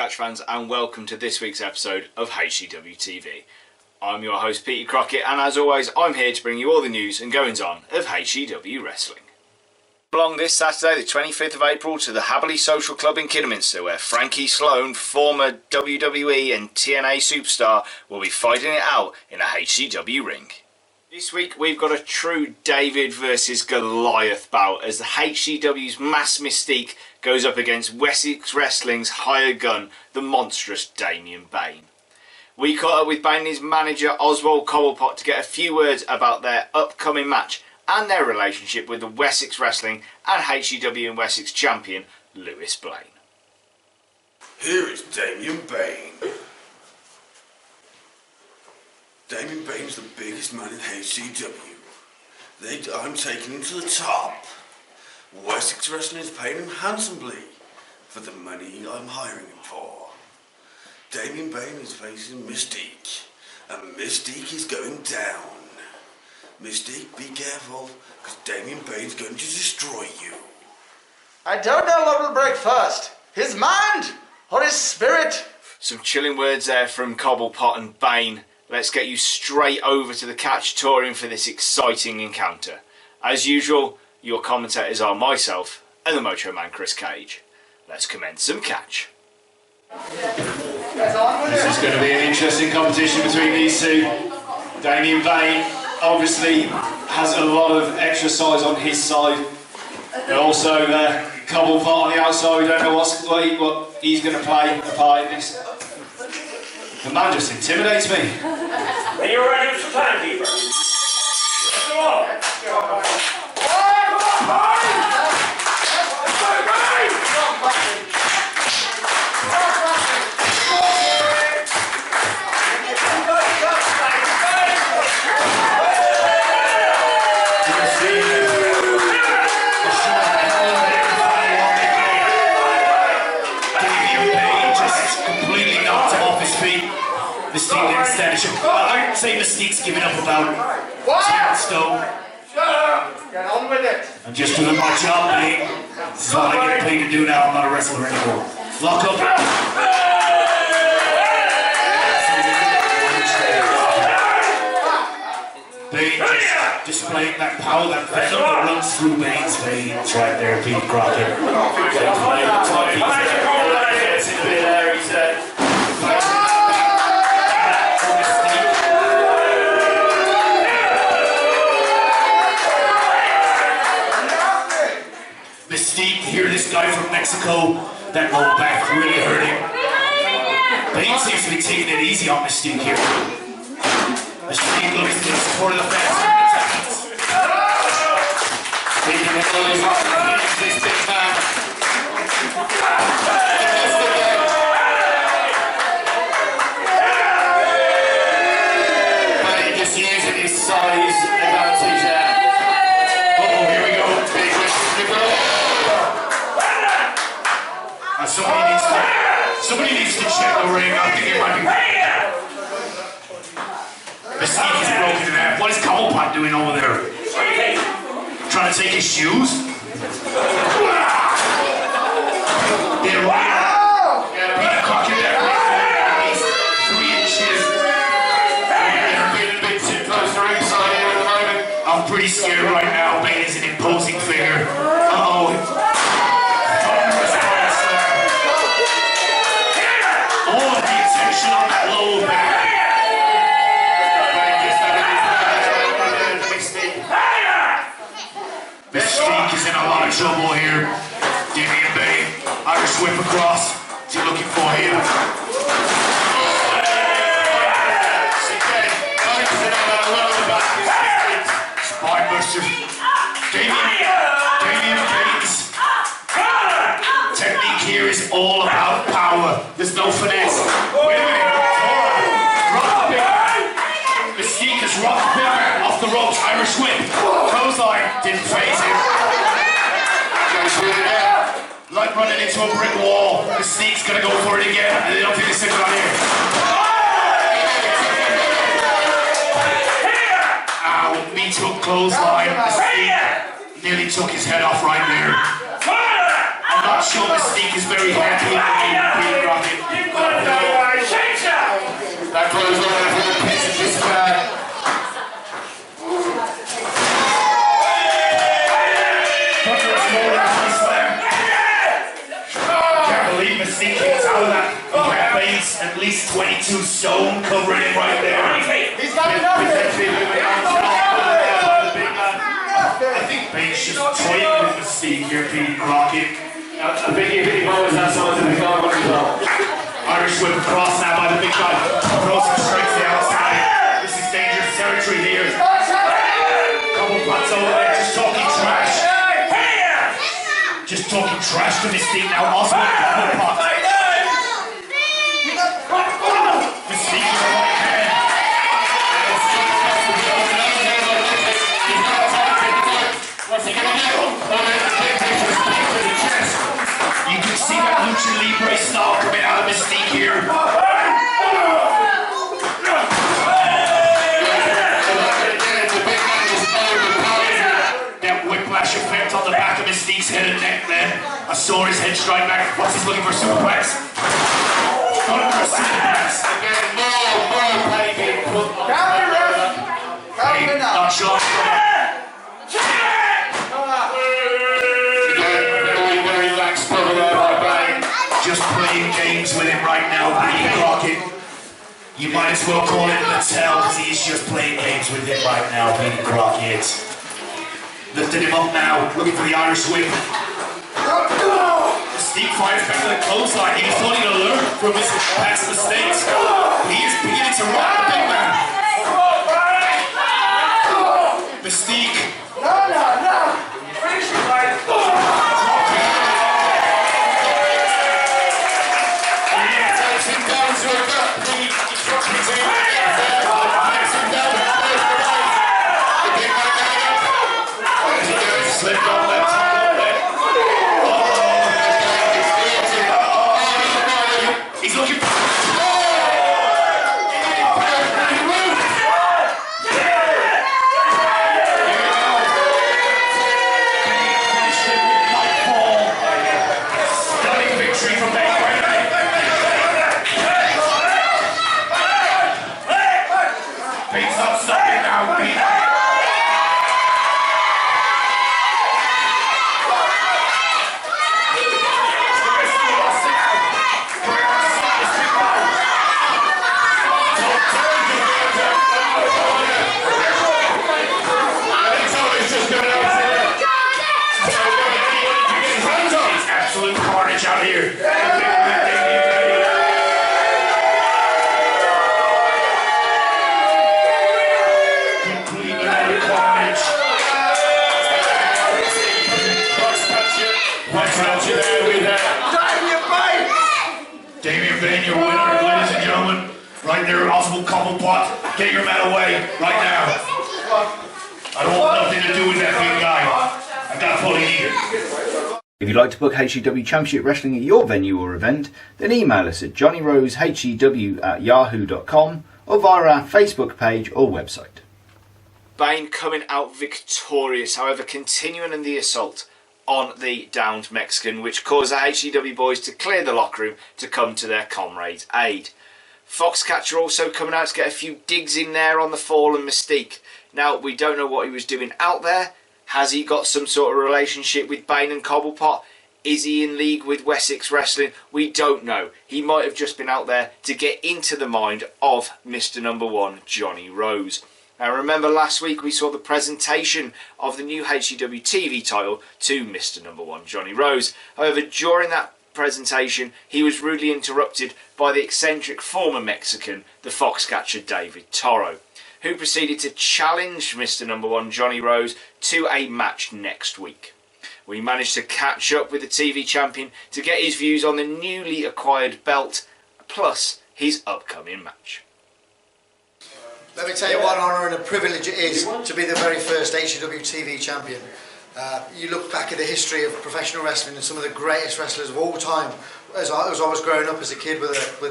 Foxcatcher fans, and welcome to this week's episode of HCW TV. I'm your host Peter Crockett, and as always I'm here to bring you all the news and goings on of HCW wrestling. Belong this Saturday the 25th of April to the Haberley Social Club in Kidderminster, where Frankie Sloan, former WWE and TNA superstar, will be fighting it out in a HCW ring. This week we've got a true David versus Goliath bout as the HCW's Masked Mystique goes up against Wessex Wrestling's hired gun, the monstrous Damien Bane. We caught up with Bane and his manager Oswald Cobblepot to get a few words about their upcoming match and their relationship with the Wessex Wrestling and HCW and Wessex champion Lewis Blaine. Here is Damien Bane. Damien Bane's the biggest man in HCW. I'm taking him to the top. Wessex Wrestling is paying him handsomely for the money I'm hiring him for. Damien Bane is facing Mystique, and Mystique is going down. Mystique, be careful, because Damien Bane's going to destroy you. I don't know what will break first, his mind or his spirit. Some chilling words there from Cobblepot and Bane. Let's get you straight over to the catch touring for this exciting encounter. As usual, your commentators are myself and the Mocho Man Chris Cage. Let's commence some catch. This is going to be an interesting competition between these two. Damien Bane obviously has a lot of extra size on his side, and also Cobblepot on the outside. We don't know what he's going to play a part in this. The man just intimidates me. Are you ready for timekeeper? Let's go on. I'd say Mystique's giving up about 10 stone. Shut up! Get on with it! I'm just doing my job, mate. This is all I get paid to do now. I'm not a wrestler anymore. Lock up. Bane just displaying that power, that venom that runs through Bane's veins right there, Pete Crockett. Mystique, hear this guy from Mexico, that low back really hurting. Bane seems to be taking it easy on Mystique here. Mystique looks to the support of the fans. Taking it low, this big man. Bane just using his size advantage there. Uh-oh, here we go. Somebody needs to check the ring. I think it might be. Mystique is broken in half. What is Cobblepot doing over there? Trying to take his shoes? There we are. Peter Crockett there. He's 3 inches. They're a bit too close to ringside here at the moment. I'm pretty scared right now. Bane is an imposing figure. Uh-oh. On that low back. Mystique is in a lot of trouble here. Damien Bane, Irish whip across. What's he looking for here? Spinebuster. Damien Bane's technique here is all about power. There's no finesse. Wait a minute. Mystique has rocked off the ropes. Irish whip. Clothesline. Didn't phase him. Goes through there. Like running into a brick wall. Mystique's gonna go for it again. I don't think he's sitting on here. Ow. Me took clothesline. Mystique nearly took his head off right there. I'm not not sure Mystique is very happy with Peter Crockett. That blows all over the piece of this bag. Can't believe Mystique gets out of that. He had Bane's at least 22 stone covering him right there. He's got nothing. I think Bane's just toying with Mystique here, Peter Crockett. I think if he always has someone to be gone as well. Irish whip across now by the big guy. Throws him straight to the outside. This is dangerous territory here. Couple pots over there, just talking trash. Just talking trash to Mystique now. Also, couple pots. Mystique with the right hand. What's he gonna do? You can see that Lucha Libre style coming out of Mystique here. That whiplash effect on the back of Mystique's head and neck then. I saw his head strike back. What's he's looking for? Superplex. Going for a superplex. Not sure. Just playing games with him right now, Peter Crockett. You might as well call it Mattel, because he is just playing games with him right now, Peter Crockett. Lifting him up now, looking for the Irish whip. Mystique fires back to the clothesline. He thought he'd learn from his past mistakes. He is beginning to rock the big man. Mystique. No. Slipped on that top of it. He's looking for... Stunning victory from Bane. Bane's not stopping now, Pete. Absolute carnage out here. Complete utter carnage. Foxcatcher David Damien Bane, your winner, ladies and gentlemen. Right there, possible couple pot. Get your man away right now. I don't want nothing to do with that big guy. I got fully needed. If you'd like to book HEW Championship Wrestling at your venue or event, then email us at johnnyrosehew@yahoo.com or via our Facebook page or website. Bane coming out victorious, however, continuing in the assault on the downed Mexican, which caused the HEW boys to clear the locker room to come to their comrade's aid. Foxcatcher also coming out to get a few digs in there on the fallen Mystique. Now, we don't know what he was doing out there. Has he got some sort of relationship with Bane and Cobblepot? Is he in league with Wessex Wrestling? We don't know. He might have just been out there to get into the mind of Mr. Number 1, Jonny Rose. Now remember last week we saw the presentation of the new HEW TV title to Mr. Number 1, Jonny Rose. However, during that presentation he was rudely interrupted by the eccentric former Mexican, the Foxcatcher David Torreau, who proceeded to challenge Mr. Number 1, Jonny Rose, to a match next week. We managed to catch up with the TV champion to get his views on the newly acquired belt, plus his upcoming match. Let me tell you what an honour and a privilege it is to be the very first HEW TV champion. You look back at the history of professional wrestling and some of the greatest wrestlers of all time. As I was growing up as a kid with the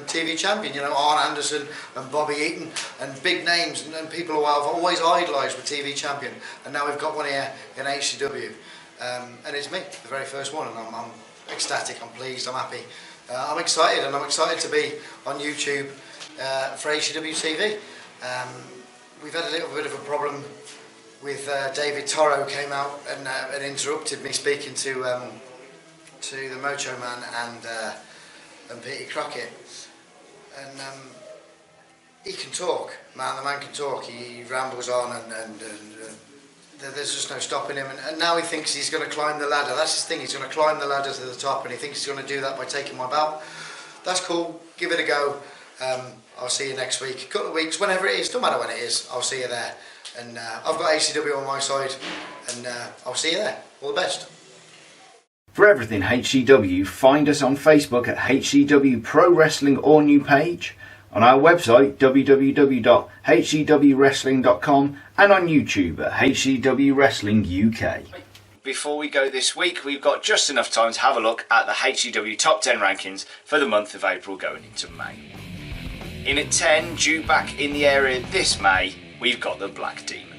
TV champion, you know, Arn Anderson and Bobby Eaton and big names and people who I've always idolised with TV champion. And now we've got one here in HEW. And it's me, the very first one, and I'm ecstatic, I'm pleased, I'm happy. I'm excited, and I'm excited to be on YouTube for HCW TV. We've had a little bit of a problem with David Torreau came out and interrupted me speaking to the Mocho Man and Peter Crockett. And he can talk, man. The man can talk. He rambles on, and there's just no stopping him. And now he thinks he's going to climb the ladder. That's his thing. He's going to climb the ladder to the top, and he thinks he's going to do that by taking my belt. That's cool. Give it a go. I'll see you next week. A couple of weeks, whenever it is. Don't matter when it is. I'll see you there. And I've got HCW on my side, and I'll see you there. All the best. For everything HCW, find us on Facebook at HCW Pro Wrestling or New Page, on our website www.hcwwrestling.com, and on YouTube at HCW Wrestling UK. Before we go this week, we've got just enough time to have a look at the HCW Top 10 rankings for the month of April going into May. In at 10, due back in the area this May, we've got the Black Demon.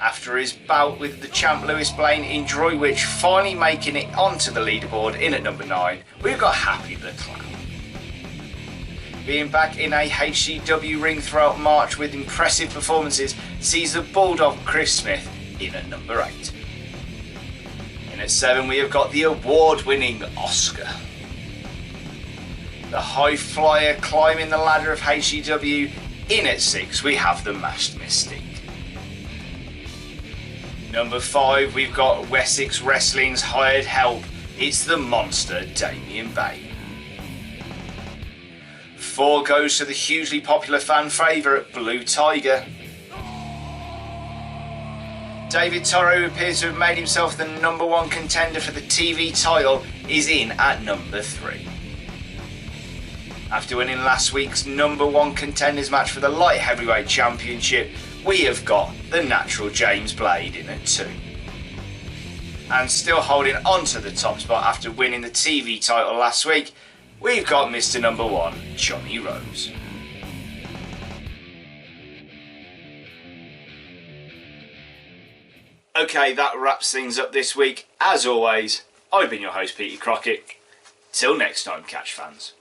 After his bout with the champ Lewis Blaine in Droitwich finally making it onto the leaderboard in at number 9, we've got Happy the Clown. Being back in a HCW ring throughout March with impressive performances sees the Bulldog Chris Smith in at number 8. In at 7 we have got the award-winning Oscar. The high flyer climbing the ladder of HCW. In at 6 we have the Masked Mystique. Number 5 we've got Wessex Wrestling's hired help. It's the monster Damien Bane. 4 goes to the hugely popular fan favourite Blue Tiger. David Torreau, who appears to have made himself the number 1 contender for the TV title, is in at number 3. After winning last week's number 1 contenders match for the Light Heavyweight Championship, we have got the Natural James Blade in at 2. And still holding on to the top spot after winning the TV title last week, we've got Mr. Number 1, Jonny Rose. Okay, that wraps things up this week. As always, I've been your host, Peter Crockett. Till next time, Catch fans.